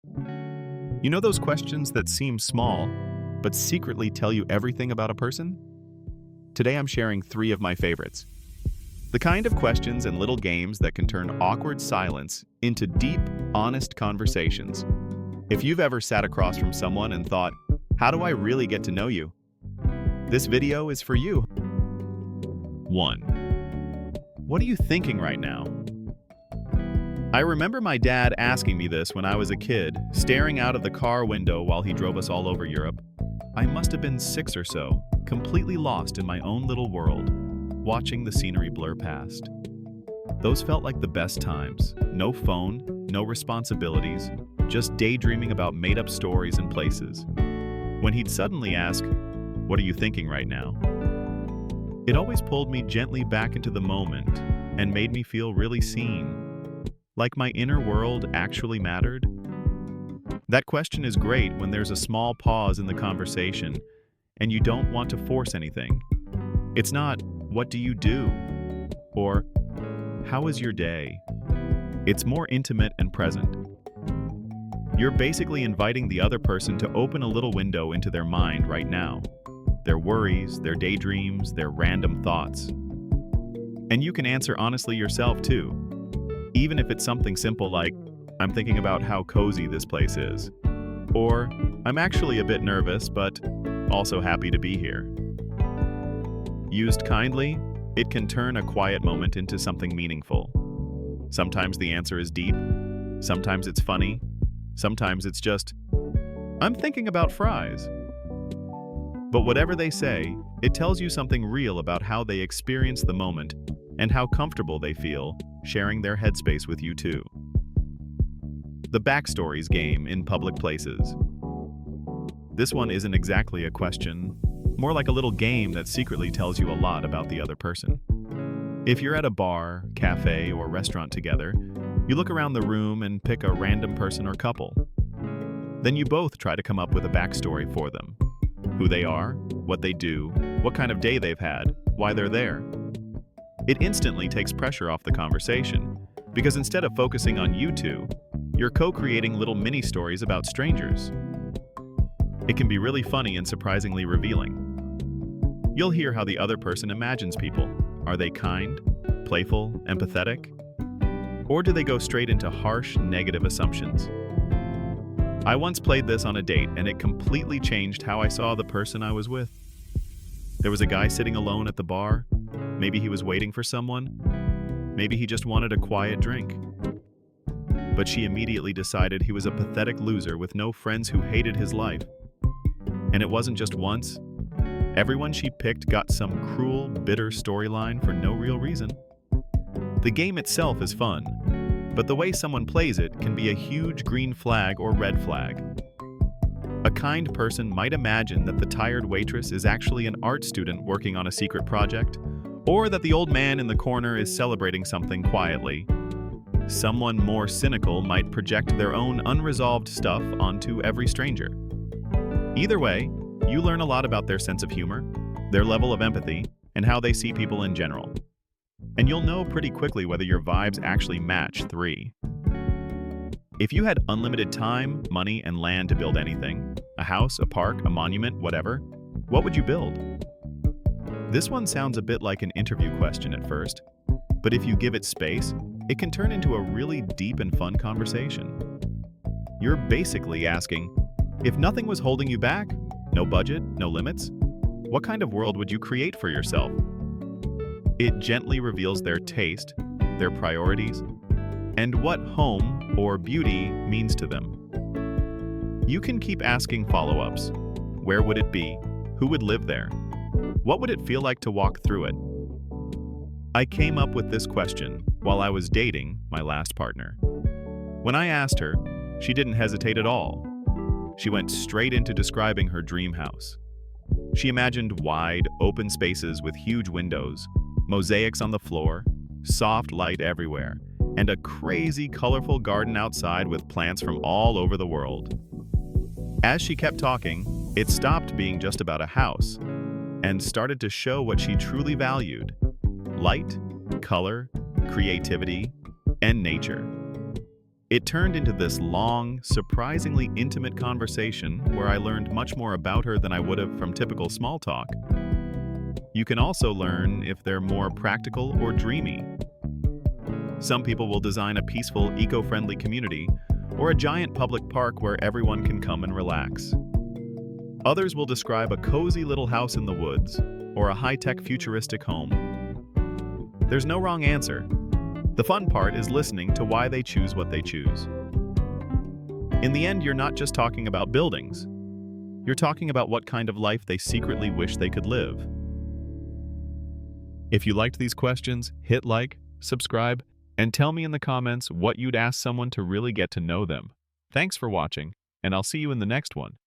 You know those questions that seem small, but secretly tell you everything about a person? Today I'm sharing 3 of my favorites. The kind of questions and little games that can turn awkward silence into deep, honest conversations. If you've ever sat across from someone and thought, how do I really get to know you? This video is for you. 1. What are you thinking right now? I remember my dad asking me this when I was a kid, staring out of the car window while he drove us all over Europe. I must have been 6 or so, completely lost in my own little world, watching the scenery blur past. Those felt like the best times. No phone, no responsibilities, just daydreaming about made-up stories and places. When he'd suddenly ask, "What are you thinking right now?" It always pulled me gently back into the moment and made me feel really seen. Like my inner world actually mattered? That question is great when there's a small pause in the conversation and you don't want to force anything. It's not, "What do you do?" or "How is your day?" It's more intimate and present. You're basically inviting the other person to open a little window into their mind right now. Their worries, their daydreams, their random thoughts. And you can answer honestly yourself too. Even if it's something simple like, "I'm thinking about how cozy this place is," or "I'm actually a bit nervous, but also happy to be here." Used kindly, it can turn a quiet moment into something meaningful. Sometimes the answer is deep, sometimes it's funny, sometimes it's just, "I'm thinking about fries." But whatever they say, it tells you something real about how they experience the moment and how comfortable they feel sharing their headspace with you too. The backstories game in public places. This one isn't exactly a question, more like a little game that secretly tells you a lot about the other person. If you're at a bar, cafe, or restaurant together, you look around the room and pick a random person or couple. Then you both try to come up with a backstory for them. Who they are, what they do, what kind of day they've had, why they're there. It instantly takes pressure off the conversation, because instead of focusing on you two, you're co-creating little mini-stories about strangers. It can be really funny and surprisingly revealing. You'll hear how the other person imagines people. Are they kind, playful, empathetic? Or do they go straight into harsh, negative assumptions? I once played this on a date, and it completely changed how I saw the person I was with. There was a guy sitting alone at the bar. Maybe he was waiting for someone. Maybe he just wanted a quiet drink. But she immediately decided he was a pathetic loser with no friends who hated his life. And it wasn't just once. Everyone she picked got some cruel, bitter storyline for no real reason. The game itself is fun, but the way someone plays it can be a huge green flag or red flag. A kind person might imagine that the tired waitress is actually an art student working on a secret project, or that the old man in the corner is celebrating something quietly. Someone more cynical might project their own unresolved stuff onto every stranger. Either way, you learn a lot about their sense of humor, their level of empathy, and how they see people in general. And you'll know pretty quickly whether your vibes actually match 3. If you had unlimited time, money, and land to build anything, a house, a park, a monument, whatever, what would you build? This one sounds a bit like an interview question at first, but if you give it space, it can turn into a really deep and fun conversation. You're basically asking, if nothing was holding you back, no budget, no limits, what kind of world would you create for yourself? It gently reveals their taste, their priorities, and what home or beauty means to them. You can keep asking follow-ups. Where would it be? Who would live there? What would it feel like to walk through it? I came up with this question while I was dating my last partner. When I asked her, she didn't hesitate at all. She went straight into describing her dream house. She imagined wide, open spaces with huge windows, mosaics on the floor, soft light everywhere, and a crazy, colorful garden outside with plants from all over the world. As she kept talking, it stopped being just about a house and started to show what she truly valued: light, color, creativity, and nature. It turned into this long, surprisingly intimate conversation where I learned much more about her than I would have from typical small talk. You can also learn if they're more practical or dreamy. Some people will design a peaceful, eco-friendly community or a giant public park where everyone can come and relax. Others will describe a cozy little house in the woods or a high-tech futuristic home. There's no wrong answer. The fun part is listening to why they choose what they choose. In the end, you're not just talking about buildings. You're talking about what kind of life they secretly wish they could live. If you liked these questions, hit like, subscribe, and tell me in the comments what you'd ask someone to really get to know them. Thanks for watching, and I'll see you in the next one.